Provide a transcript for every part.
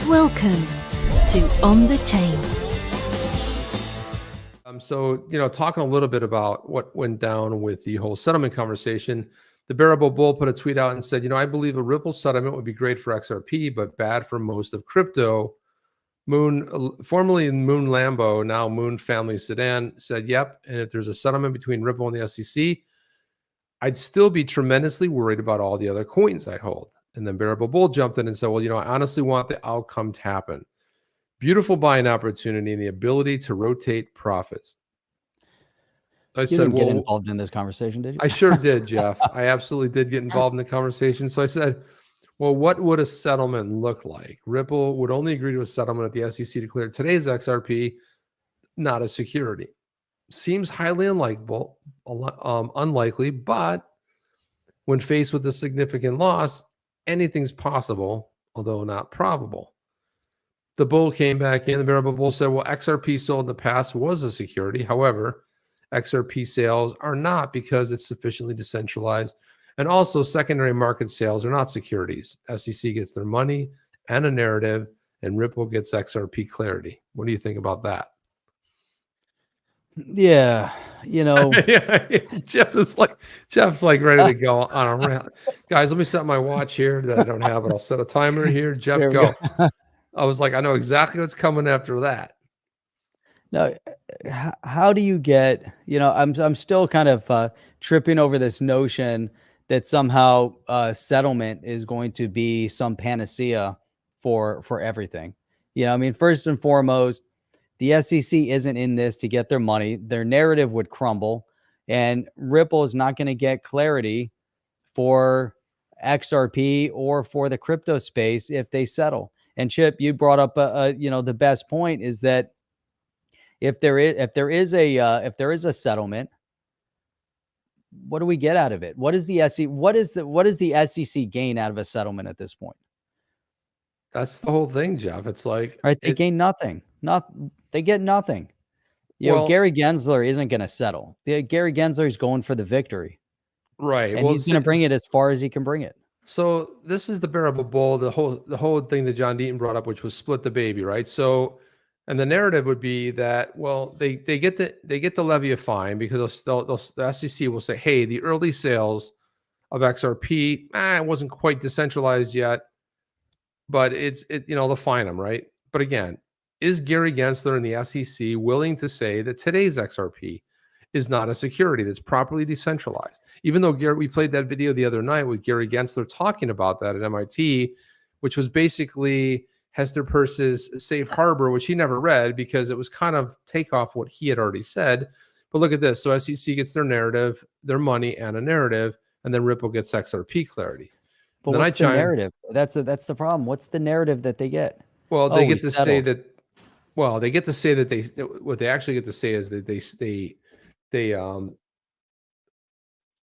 Welcome to On the Chain. So, talking a little bit about what went down with the whole settlement conversation, the Bearable Bull put a tweet out and said, I believe a Ripple settlement would be great for XRP, but bad for most of crypto. Formerly Moon Lambo, now Moon Family Sedan, said, yep. And if there's a settlement between Ripple and the SEC, I'd still be tremendously worried about all the other coins I hold. And then Bearable Bull jumped in and said, well, I honestly want the outcome to happen. Beautiful buying opportunity and the ability to rotate profits. You didn't get involved in this conversation, did you? I sure did, Jeff. I absolutely did get involved in the conversation. So I said, well, what would a settlement look like? Ripple would only agree to a settlement if the SEC declared today's XRP not a security. Seems highly unlikely, but when faced with a significant loss, anything's possible, although not probable. The bull came back in. The Bearable Bull said, well, XRP sold in the past was a security. However, XRP sales are not because it's sufficiently decentralized. And also secondary market sales are not securities. SEC gets their money and a narrative, and Ripple gets XRP clarity. What do you think about that? Yeah, Jeff's like ready to go on a rant. Guys, let me set my watch here that I don't have it. I'll set a timer here. Jeff, go. I was like, I know exactly what's coming after that. No, how do you get, I'm still kind of tripping over this notion that somehow settlement is going to be some panacea for everything. First and foremost, the SEC isn't in this to get their money. Their narrative would crumble, and Ripple is not going to get clarity for XRP or for the crypto space if they settle. And Chip, you brought up the best point is that if there is a settlement, what do we get out of it? What is the SEC gain out of a settlement at this point? That's the whole thing, Jeff. It's like, right, they gain nothing. They get nothing. Gary Gensler isn't going to settle. Gary Gensler is going for the victory, right? And he's going to bring it as far as he can bring it. So this is the Bearable Bull, the whole thing that John Deaton brought up, which was split the baby, right? So, and the narrative would be that, well, they get to levy a fine because the SEC will say, hey, the early sales of XRP, it wasn't quite decentralized yet, but they'll fine them, right? But again, is Gary Gensler and the SEC willing to say that today's XRP is not a security that's properly decentralized? Even though we played that video the other night with Gary Gensler talking about that at MIT, which was basically Hester Peirce's safe harbor, which he never read because it was kind of take off what he had already said. But look at this. So SEC gets their narrative, their money, and a narrative, and then Ripple gets XRP clarity. But what's the narrative? That's the problem. What's the narrative that they get? Well, they get to say that. Well, they get to say that what they actually get to say is that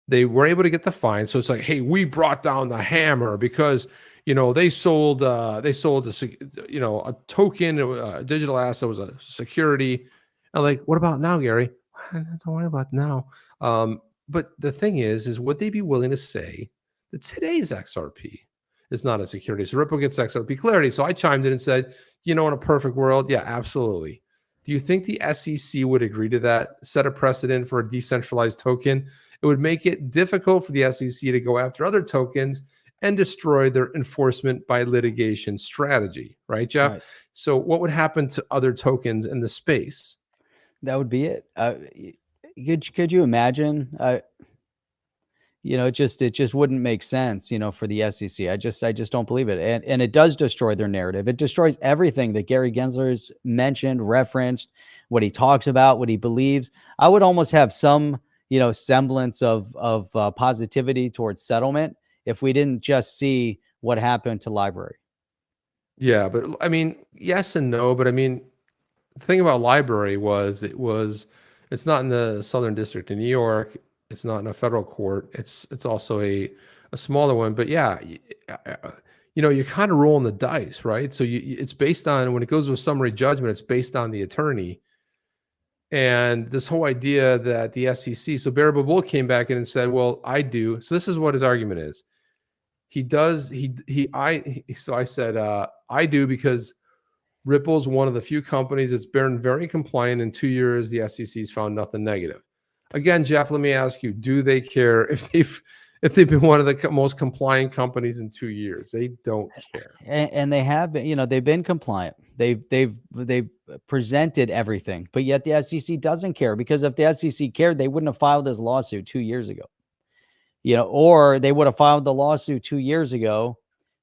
they were able to get the fine. So it's like, hey, we brought down the hammer because they sold a token, a digital asset was a security. And like, what about now, Gary? Don't worry about now. But the thing is would they be willing to say that today's XRP is not a security? So Ripple gets XRP clarity. So I chimed in and said, in a perfect world, yeah, absolutely. Do you think the SEC would agree to that, set a precedent for a decentralized token? It would make it difficult for the SEC to go after other tokens and destroy their enforcement by litigation strategy, right, Jeff? Right. So what would happen to other tokens in the space? That would be it. Could you imagine? It just wouldn't make sense, for the SEC. I just don't believe it. And it does destroy their narrative. It destroys everything that Gary Gensler's mentioned, referenced, what he talks about, what he believes. I would almost have some, semblance of positivity towards settlement if we didn't just see what happened to Library. Yeah, but yes and no. But the thing about Library was it's not in the Southern District of New York. It's not in a federal court. It's also a smaller one. But yeah, you're kind of rolling the dice, right? So it's based on, when it goes to a summary judgment, it's based on the attorney. And this whole idea that the SEC, so Bearable Bull came back in and said, well, I do. So this is what his argument is. He does. So I said, I do, because Ripple's one of the few companies that's been very compliant. In 2 years, the SEC's found nothing negative. Again, Jeff, let me ask you: do they care if they've been one of the most compliant companies in 2 years? They don't care. And they have been, you know, they've been compliant. They've presented everything, but yet the SEC doesn't care, because if the SEC cared, they wouldn't have filed this lawsuit 2 years ago. You know, or they would have filed the lawsuit 2 years ago.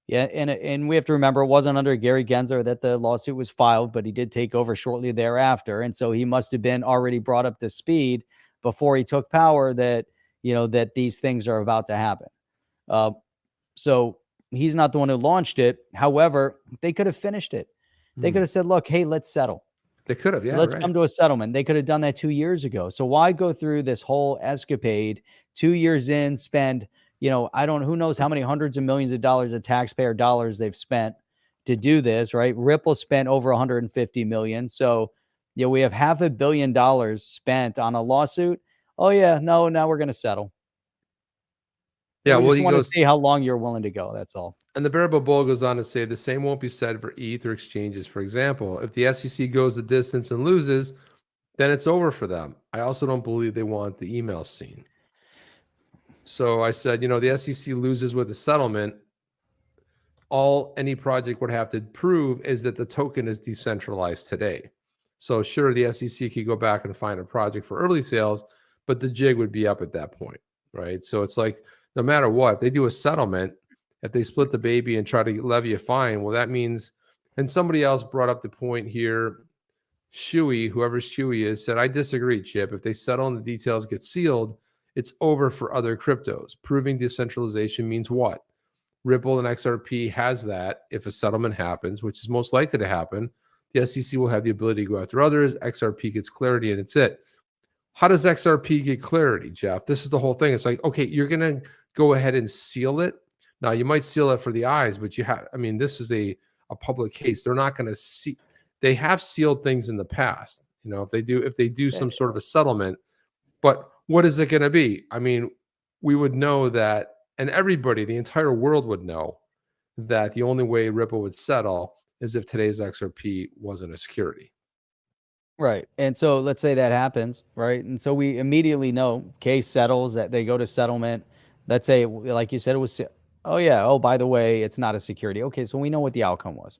Yeah, and we have to remember, it wasn't under Gary Gensler that the lawsuit was filed, but he did take over shortly thereafter, and so he must have been already brought up to speed before he took power that, you know, that these things are about to happen. So he's not the one who launched it. However, they could have finished it. They could have said, "Look, hey, let's settle." They could have, yeah. Let's right. come to a settlement. They could have done that 2 years ago. So why go through this whole escapade 2 years in, spend, you know, who knows how many hundreds of millions of dollars of taxpayer dollars they've spent to do this, right? Ripple spent over 150 million. So, yeah, we have $500 million spent on a lawsuit. Oh yeah, no, now we're going to settle. Yeah, we well, just want to see how long you're willing to go. That's all. And the Bearable Bull goes on to say the same won't be said for ETH or exchanges. For example, if the SEC goes the distance and loses, then it's over for them. I also don't believe they want the email seen. So I said, you know, the SEC loses with a settlement. All any project would have to prove is that the token is decentralized today. So sure, the SEC could go back and find a project for early sales, but the jig would be up at that point, right? So it's like, no matter what, they do a settlement. If they split the baby and try to levy a fine, well, that means, and somebody else brought up the point here, Shuey, whoever Shuey is, said, I disagree, Chip. If they settle and the details get sealed, it's over for other cryptos. Proving decentralization means what? Ripple and XRP has that. If a settlement happens, which is most likely to happen, the SEC will have the ability to go after others. XRP gets clarity and it's it. How does XRP get clarity, Jeff? This is the whole thing. It's like, okay, you're going to go ahead and seal it. Now, you might seal it for the eyes, but you have, I mean, this is a public case. They're not going to see, they have sealed things in the past. You know, if they do some sort of a settlement, but what is it going to be? I mean, we would know that, and everybody, the entire world would know that the only way Ripple would settle is if today's XRP wasn't a security. Right. And so let's say that happens, right? And so we immediately know case settles, that they go to settlement. Let's say, like you said, it was, oh yeah, oh, by the way, it's not a security. Okay, so we know what the outcome was.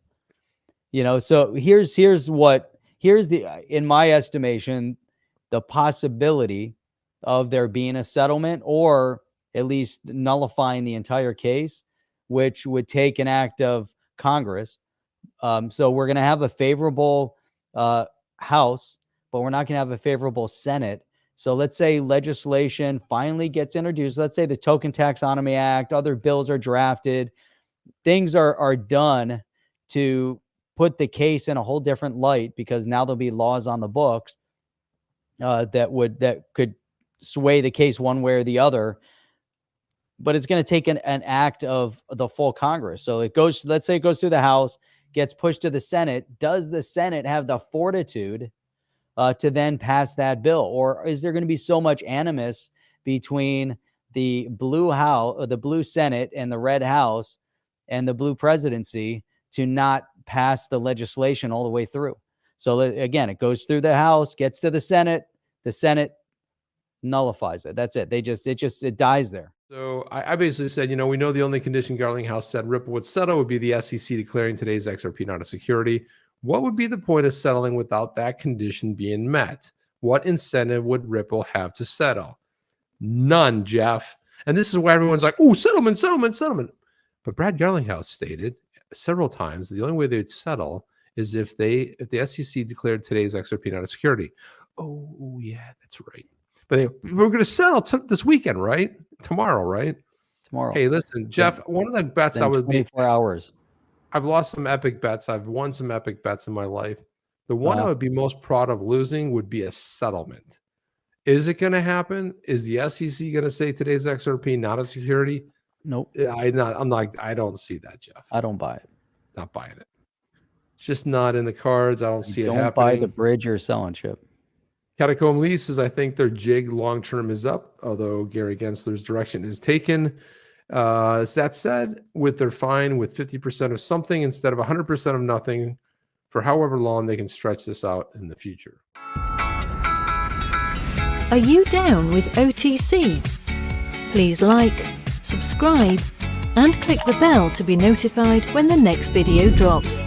You know, so here's the, in my estimation, the possibility of there being a settlement, or at least nullifying the entire case, which would take an act of Congress. So we're going to have a favorable House, but we're not going to have a favorable Senate. So let's say legislation finally gets introduced. Let's say the Token Taxonomy Act, other bills are drafted, things are done to put the case in a whole different light, because now there'll be laws on the books that could sway the case one way or the other. But it's going to take an act of the full Congress. So it goes, let's say it goes through the House, gets pushed to the Senate. Does the Senate have the fortitude to then pass that bill? Or is there going to be so much animus between the blue House, or the blue Senate, and the red House and the blue presidency to not pass the legislation all the way through? So again, it goes through the House, gets to the Senate nullifies it. That's it. It dies there. So I basically said, you know, we know the only condition Garlinghouse said Ripple would settle would be the SEC declaring today's XRP not a security. What would be the point of settling without that condition being met? What incentive would Ripple have to settle? None, Jeff. And this is why everyone's like, oh, settlement, settlement, settlement. But Brad Garlinghouse stated several times the only way they'd settle is if the SEC declared today's XRP not a security. Oh yeah, that's right. But we're going to settle this weekend, right? Tomorrow, right? Tomorrow. Hey, listen, Jeff, one of the bets I would be 24 hours. I've lost some epic bets. I've won some epic bets in my life. The one I would be most proud of losing would be a settlement. Is it going to happen? Is the SEC going to say today's XRP not a security? Nope. I don't see that, Jeff. I don't buy it. Not buying it. It's just not in the cards. I don't see it happening. Don't buy the bridge you're selling, Chip. Catacomb Lee says, I think their jig long-term is up, although Gary Gensler's direction is taken. That said, with they're fine with 50% of something instead of 100% of nothing for however long they can stretch this out in the future. Are you down with OTC? Please like, subscribe, and click the bell to be notified when the next video drops.